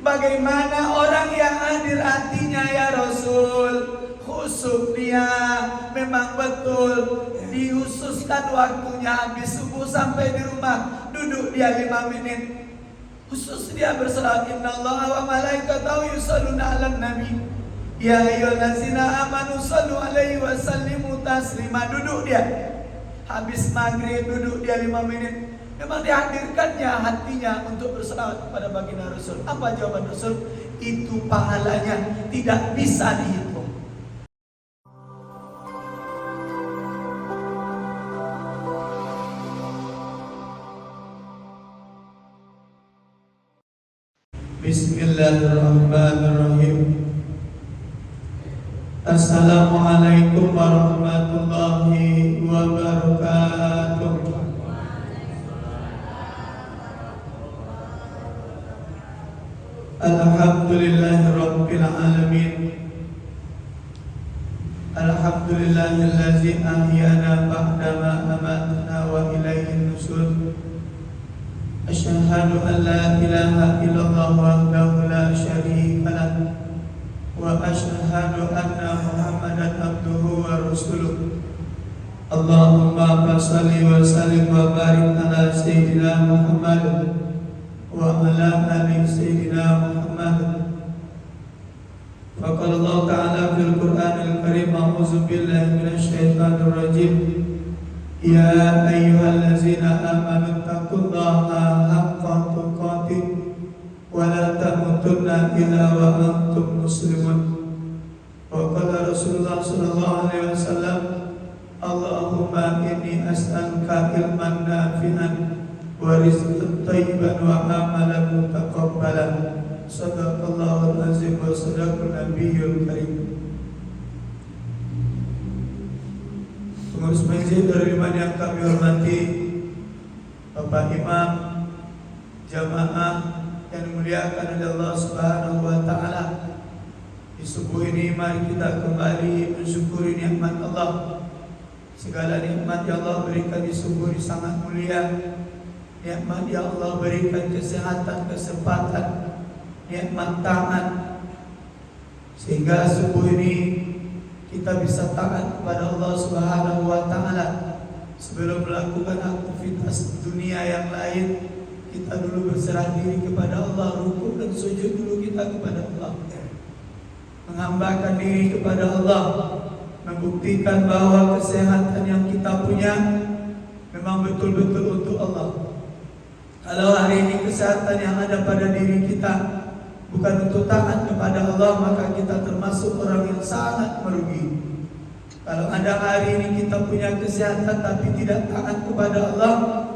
Bagaimana orang yang hadir hatinya ya Rasul, khusyuk dia, memang betul dihususkan waktunya habis subuh sampai di rumah, duduk dia 5 menit. Khusus dia berselawat, innallaha wa malaikatahu yusholluna 'alan nabi. Ya ayyuhallazina amanu shallu 'alaihi wa sallimu taslima. Duduk dia. Habis maghrib duduk dia 5 menit. Memang dihadirkannya hatinya untuk berselawat kepada baginda Rasul. Apa jawaban Rasul? Itu pahalanya tidak bisa dihitung. Bismillahirrahmanirrahim. Assalamualaikum warahmatullahi wabarakatuh. Alhamdulillahirabbil alamin. Alhamdulillahillazi ahyana ba'dama amatna wa ilaihin nusyur. Asyhadu an la ilaha illallah wahdahu la syarika lah wa asyhadu anna Muhammadan abduhu wa rasuluh. Allahumma shalli wa sallim wa barik ala sayyidina Muhammad wa ala ali sayyidina Muhammad. Faqala Allah ta'ala fil Qur'anil Karim, a'udzu billahi minasy syaithanir rajim. Ya ayyuhallazina amanu taqullaha haqqa tuqatih wa la tamutunna illa wa antum muslimun. Wa qala Rasulullah sallallahu alaihi wasallam, Allahumma inni as'aluka ilman nafi'an wa rizqan thayyiban wa amalan mutaqabbalan. Shadaqallahul azim wa sadaqan nabiyyul karim. Pengurus masjid dari Liman yang kami hormati, Bapak Imam, jamaah yang dimuliakan oleh Allah Subhanahu wa taala. Di subuh ini mari kita kembali mensyukuri nikmat Allah. Segala nikmat yang Allah berikan di subuh ini sangat mulia. Nikmat yang Allah berikan kesehatan, kesempatan, nikmat taat, sehingga subuh ini kita bisa taat kepada Allah Subhanahu wa taala. Sebelum melakukan aktivitas dunia yang lain, kita dulu berserah diri kepada Allah, rukuk dan sujud dulu kita kepada Allah, menghambakan diri kepada Allah, membuktikan bahwa kesehatan yang kita punya memang betul-betul untuk Allah. Kalau hari ini kesehatan yang ada pada diri kita bukan untuk taat kepada Allah, maka kita termasuk orang yang sangat merugi. Kalau ada hari ini kita punya kesehatan tapi tidak taat kepada Allah,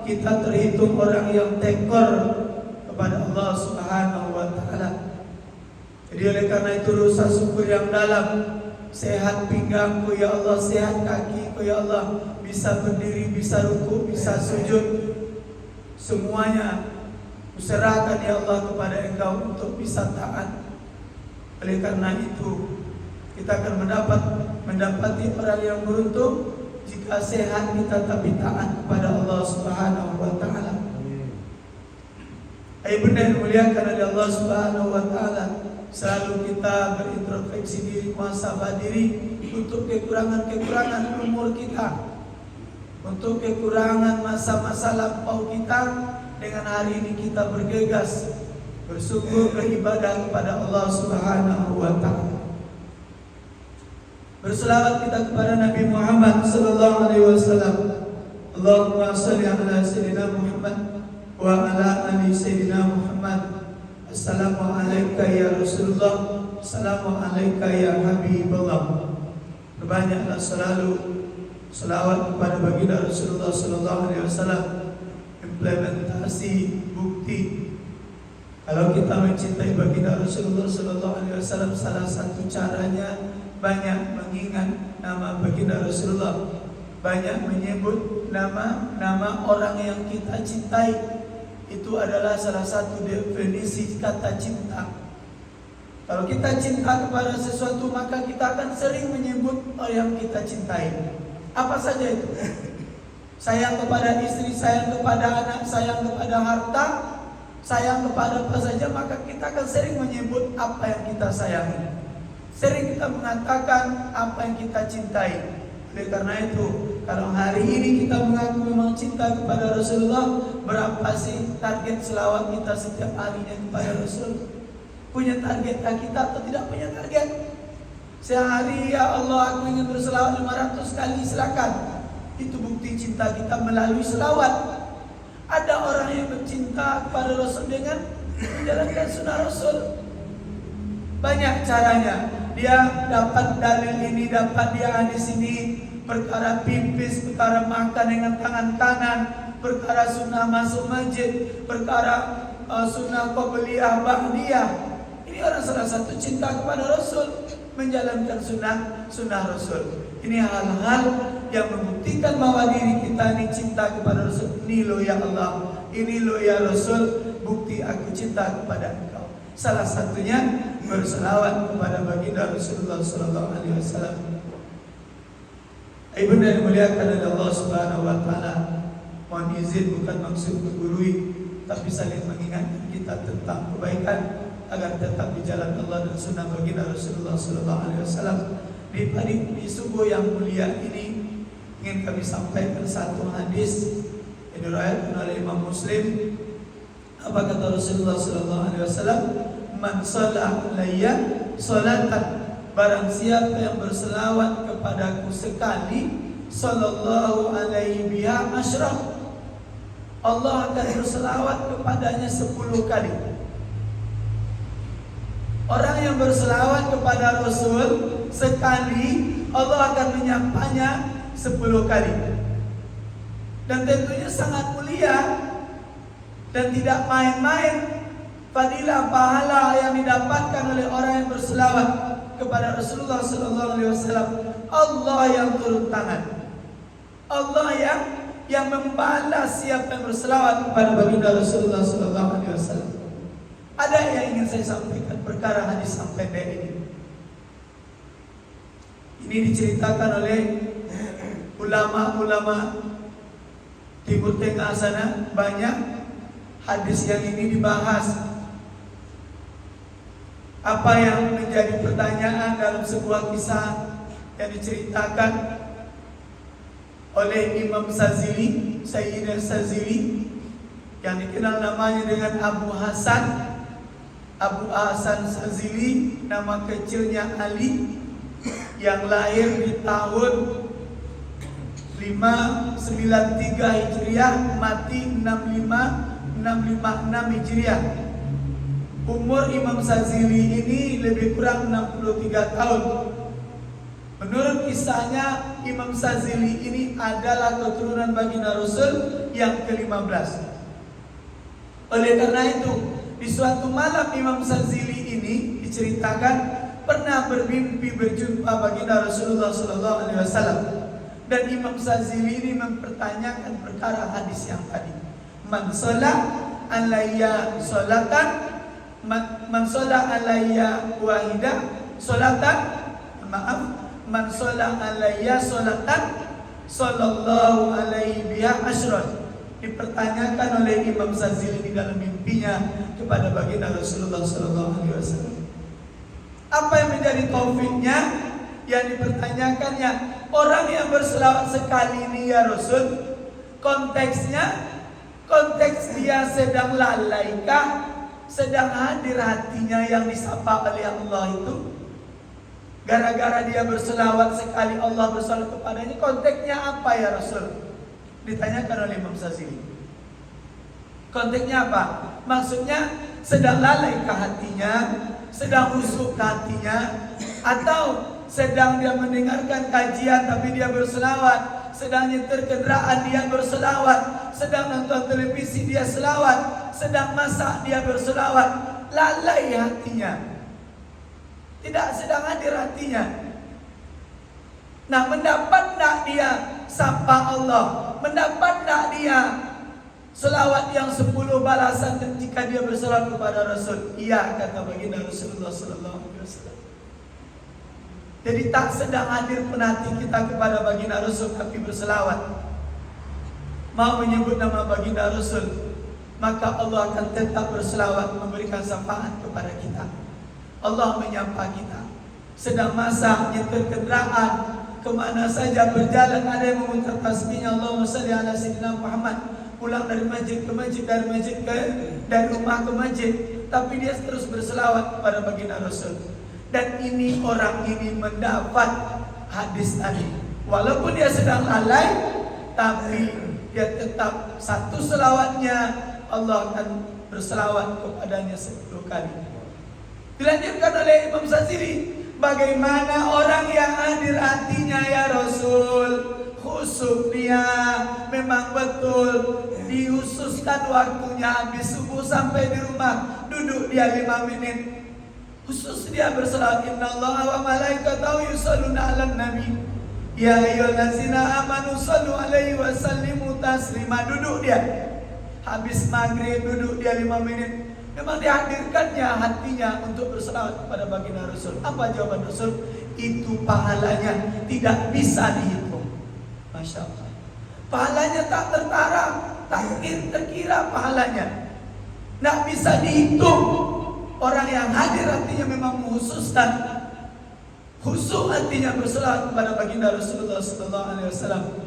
kita terhitung orang yang tekor kepada Allah Subhanahu wa taala. Jadi oleh karena itu rasa syukur yang dalam, sehat pinggangku ya Allah, sehat kakiku ya Allah, bisa berdiri, bisa rukuk, bisa sujud, semuanya kuserahkan ya Allah kepada Engkau untuk bisa taat. Oleh karena itu kita akan mendapati orang yang beruntung jika sehat kita tapi taat kepada Allah Subhanahu wa taala. Ayah bunda yang dimuliakan oleh Allah Subhanahu wa taala, selalu kita berintrospeksi diri, muhasabah diri untuk kekurangan-kekurangan umur kita, untuk kekurangan masa-masa lampau kita. Dengan hari ini kita bergegas bersungguh beribadah kepada Allah Subhanahu wa taala. Berselawat kita kepada Nabi Muhammad sallallahu alaihi wasallam. Allahumma shalli ala sayyidina Muhammad wa ala ali sayyidina Muhammad. Assalamu alayka ya Rasulullah, assalamu alayka ya Habibullah. Perbanyaklah selalu selawat kepada baginda Rasulullah sallallahu alaihi wasallam. Implementasi bukti kalau kita mencintai baginda Rasulullah sallallahu alaihi wasallam, salah satu caranya banyak mengingat nama baginda Rasulullah, banyak menyebut nama orang yang kita cintai. Itu adalah salah satu definisi kata cinta. Kalau kita cinta kepada sesuatu, maka kita akan sering menyebut orang yang kita cintai. Apa saja itu? Sayang kepada istri, sayang kepada anak, sayang kepada harta, sayang kepada apa saja, maka kita akan sering menyebut apa yang kita sayangi. Sering kita mengatakan apa yang kita cintai. Oleh karena itu, kalau hari ini kita mengaku memang cinta kepada Rasulullah, berapa sih target selawat kita setiap harinya kepada Rasul? Punya target kita atau tidak punya target? Sehari, ya Allah, aku ingin berselawat 500 kali, silakan. Itu bukti cinta kita melalui selawat. Ada orang yang bercinta kepada Rasul dengan menjalankan sunnah Rasul. Banyak caranya. Dia dapat dalil ini, dapat dia hadis ini, perkara pipis, perkara makan dengan tangan kanan, perkara sunnah masuk masjid, perkara sunnah qabliyah ba'diyah. Ini orang salah satu cinta kepada Rasul, menjalankan sunnah Rasul. Ini hal-hal yang membuktikan bahwa diri kita ini cinta kepada Rasul. Ini loh ya Allah, ini loh ya Rasul, bukti aku cinta kepada Engkau. Salah satunya berselawat kepada baginda Rasulullah sallallahu alaihi wasallam. Ibunda yang dimuliakan oleh Allah Subhanahu wa taala, mohon izin bukan maksud menggurui, tapi saling mengingatkan kita tentang kebaikan agar tetap di jalan Allah dan sunnah baginda Rasulullah sallallahu alaihi wasallam. Di subuh yang mulia ini ingin kami sampaikan satu hadis yang diriwayatkan oleh Imam Muslim. Apa kata Rasulullah sallallahu alaihi wasallam? Man shalla alayya salatan, barang siapa yang berselawat kepadaku sekali, sallallahu alaihi biha asyra, Allah akan berselawat kepadanya 10 kali. Orang yang berselawat kepada Rasul sekali, Allah akan menyapanya 10 kali. Dan tentunya sangat mulia dan tidak main-main fadilah pahala yang didapatkan oleh orang yang berselawat kepada Rasulullah sallallahu alaihi wasallam. Allah yang turun tangan. Allah yang membalas siapa yang berselawat kepada baginda Rasulullah sallallahu alaihi wasallam. Ada yang ingin saya sampaikan perkara hadis yang pendek ini. Ini diceritakan oleh ulama-ulama Timur Tengah sana, banyak hadis yang ini dibahas. Apa yang menjadi pertanyaan dalam sebuah kisah yang diceritakan oleh Imam Sazili, Sayyidina Sazili, yang dikenal namanya dengan Abu Hasan Sazili, nama kecilnya Ali, yang lahir di tahun 593 Hijriah, mati 656 Hijriah. Umur Imam Sazili ini lebih kurang 63 tahun. Menurut kisahnya, Imam Sazili ini adalah keturunan baginda Rasul yang ke-15. Oleh karena itu, di suatu malam Imam Sazili ini diceritakan pernah bermimpi berjumpa baginda Rasulullah sallallahu alaihi wasallam. Dan Imam Sazili ini mempertanyakan perkara hadis yang tadi. Man shalla alayya salatan, man shalla alayya wahida salatan, man shalla alayya salatan sallallahu alaihi biha asyran. Dipertanyakan oleh Imam Sazili di dalam mimpinya kepada baginda Rasulullah sallallahu alaihi wasallam. Apa yang menjadi taufiknya? Yang dipertanyakannya, orang yang berselawat sekali ini ya Rasul, konteksnya, konteks dia sedang lalaikah, sedang hadir hatinya yang disapa oleh Allah itu? Gara-gara dia berselawat sekali Allah berselawat kepadanya, konteksnya apa ya Rasul? Ditanyakan oleh Imam Sazili. Konteksnya apa? Maksudnya sedang lalai ke hatinya, sedang husuk ke hatinya, atau sedang dia mendengarkan kajian tapi dia berselawat, sedang nyetir kendaraan dia berselawat, sedang nonton televisi dia selawat, sedang masak dia berselawat. Lalai hatinya, tidak sedang hadir hatinya. Nah, mendapat tak dia sapa Allah? Mendapat tak dia selawat yang 10 balasan ketika dia berselawat kepada Rasul? Iya, kata baginda Rasulullah sallallahu alaihi wasallam. Jadi tak sedang hadir pun hati kita kepada baginda Rasul tapi berselawat. Mau menyebut nama baginda Rasul, maka Allah akan tetap berselawat memberikan syafaat kepada kita. Allah menyapa kita. Sedang masa nyetir kendaraan, kemana saja berjalan ada yang memutar tasbihnya Allahumma shalli ala sayyidina Muhammad. Pulang dari masjid ke masjid, dari rumah ke masjid, tapi dia terus berselawat kepada baginda Rasul. Dan ini orang ini mendapat hadis tadi. Walaupun dia sedang lalai, tapi dia tetap satu selawatnya Allah akan berselawat kepadanya 10 kali. Dilanjutkan oleh Imam Sazili, bagaimana orang yang hadir hatinya ya Rasul, khusyuk dia, memang betul dihususkan waktunya habis subuh sampai di rumah, duduk dia 5 menit, khusus dia berselawat, innallaha wa malaikatahu yusholluna 'alan nabi ya ayyuhallazina amanu shallu 'alaihi wa sallimu taslima. Duduk dia habis maghrib, duduk dia 5 menit. Memang dihadirkannya hatinya untuk berselawat kepada baginda Rasul. Apa jawaban Rasul? Itu pahalanya tidak bisa dihitung. Masya Allah. Pahalanya tak tertara, tak terkira pahalanya. Tidak bisa dihitung. Orang yang hadir hatinya memang menghususkan. Khusyuk hatinya berselawat kepada baginda Rasulullah SAW.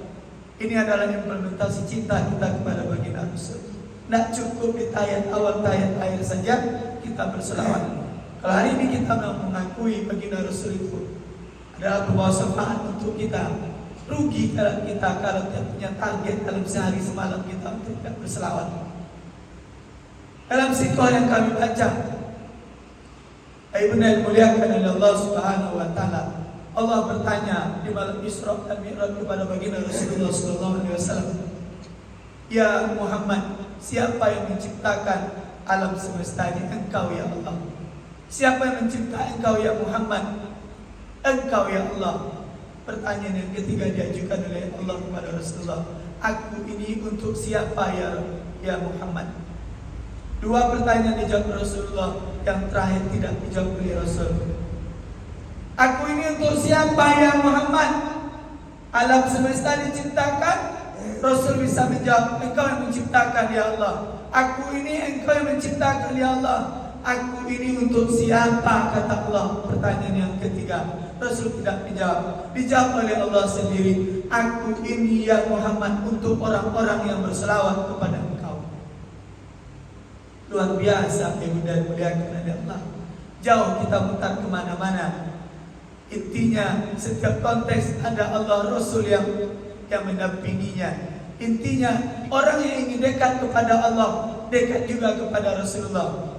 Ini adalah implementasi cinta kita kepada baginda Rasul. Tidak cukup di tayat awal, tayat akhir saja kita berselawat. Kalau hari ini kita mengakui baginda Rasul itu adalah membawa syafaat untuk kita, rugi kalau kita tidak punya target dalam sehari semalam kita untuk tidak berselawat. Dalam sikoh yang kami baca, Ibnu muliakan oleh Allah Subhanahu wa taala, Allah bertanya di malam Isra dan Mi'raj kepada baginda Rasulullah SAW, ya Muhammad, siapa yang menciptakan alam semesta ini? Engkau ya Allah. Siapa yang mencipta engkau ya Muhammad? Engkau ya Allah. Pertanyaan yang ketiga diajukan oleh Allah kepada Rasulullah, aku ini untuk siapa ya Muhammad? 2 pertanyaan dijawab Rasulullah, yang terakhir tidak dijawab oleh Rasul. Aku ini untuk siapa ya Muhammad? Alam semesta diciptakan, Rasul bisa menjawab, engkau yang menciptakan ya Allah. Aku ini engkau yang menciptakan ya Allah. Aku ini untuk siapa, kata Allah. Pertanyaan yang ketiga, Rasul tidak dijawab. Dijawab oleh Allah sendiri, aku ini ya Muhammad untuk orang-orang yang berselawat kepada engkau. Luar biasa, ibu dan muliakan oleh Allah. Jauh kita mutar kemana-mana. Intinya setiap konteks ada Allah Rasul yang mendampinginya. Intinya orang yang ingin dekat kepada Allah, dekat juga kepada Rasulullah.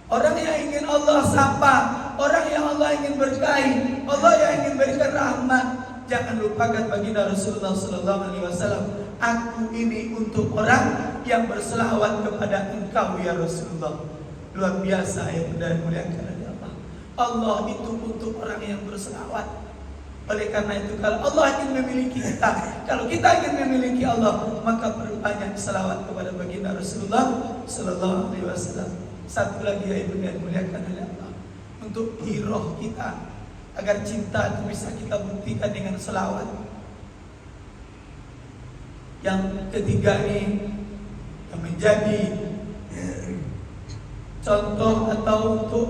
Orang yang ingin Allah sapa, orang yang Allah ingin berkahi, Allah yang ingin berikan rahmat, jangan lupakan baginda Rasulullah SAW. Aku ini untuk orang yang berselawat kepada engkau ya Rasulullah. Luar biasa ya, dan muliakan Allah. Allah itu untuk orang yang berselawat. Oleh karena itu, kalau Allah ingin memiliki kita, kalau kita ingin memiliki Allah, maka perbanyak selawat kepada baginda Rasulullah Sallallahu Alaihi Wasallam. Satu lagi ya ibu dan muliakan Allah, untuk hiroh kita, agar cinta itu bisa kita buktikan dengan selawat. Yang ketiga ini yang menjadi contoh atau untuk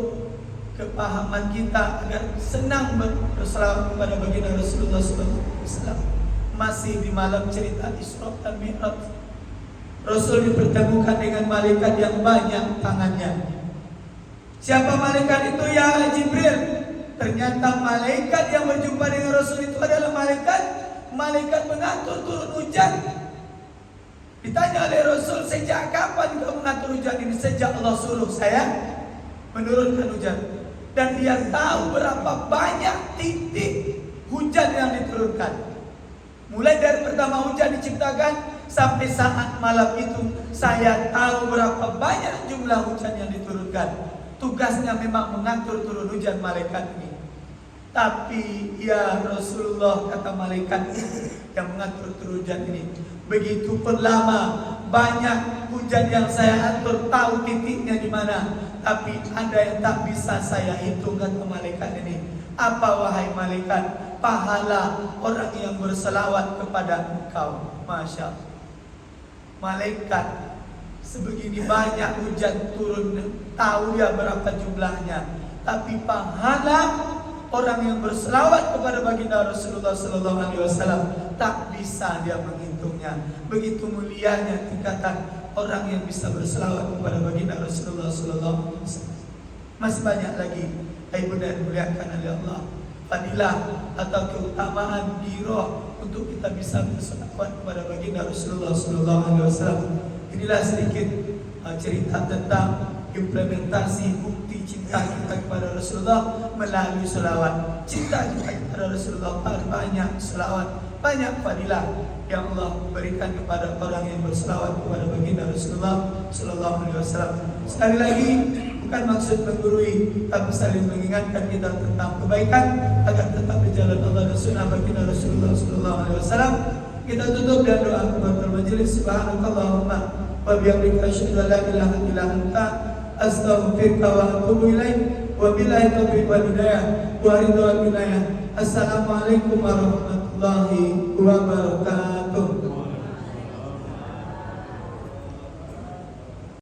kepahaman kita agar senang berselawat kepada baginda Rasulullah SAW. Masih di malam cerita Isra dan Mi'raj, Rasul dipertemukan dengan malaikat yang banyak tangannya. Siapa malaikat itu? Ya Jibril. Ternyata malaikat yang berjumpa dengan Rasul itu adalah malaikat mengatur turun hujan. Ditanya oleh Rasul, sejak kapan kau mengatur hujan ini? Sejak Allah suruh saya menurunkan hujan. Dan dia tahu berapa banyak titik hujan yang diturunkan. Mulai dari pertama hujan diciptakan sampai saat malam itu, saya tahu berapa banyak jumlah hujan yang diturunkan. Tugasnya memang mengatur turun hujan malaikat ini. Tapi ya Rasulullah, kata malaikat yang mengatur turun hujan ini, begitu lama, banyak hujan yang saya atur, tahu titiknya di mana, tapi ada yang tak bisa saya hitung, kata malaikat ini. Apa wahai malaikat? Pahala orang yang berselawat kepada engkau. Masya Allah. Malaikat sebegini banyak hujan turun, tahu dia berapa jumlahnya, tapi pahala orang yang berselawat kepada baginda Rasulullah Sallallahu Alaihi Wasallam tak bisa dia menghitungnya. Begitu mulianya tingkatan orang yang bisa berselawat kepada baginda Rasulullah Sallallahu Alaihi Wasallam. Masih banyak lagi ibunda yang dimuliakan oleh Allah, fadilah atau keutamaan giroh untuk kita bisa berselawat kepada baginda Rasulullah Sallallahu Alaihi Wasallam. Inilah sedikit cerita tentang implementasi bukti cinta kita kepada Rasulullah melalui selawat. Cinta kita kepada Rasulullah banyak selawat, banyak fadilah yang Allah berikan kepada orang yang berselawat kepada baginda Rasulullah Sallallahu Alaihi Wasallam. Sekali lagi, bukan maksud menggurui, tapi saling mengingatkan kita tentang kebaikan agar tetap berjalan Allah dan sunnah baginda Rasulullah Sallallahu Alaihi Wasallam. Kita tutup dengan doa kafaratul majelis. Subhanakallahumma wa bihamdika asyhadu an la ilaha illa anta astaghfiruka wa atubu ilaik. Wa billahi taufiq wal hidayah wa ridwan minaya. Assalamualaikum warahmatullahi wabarakatuh.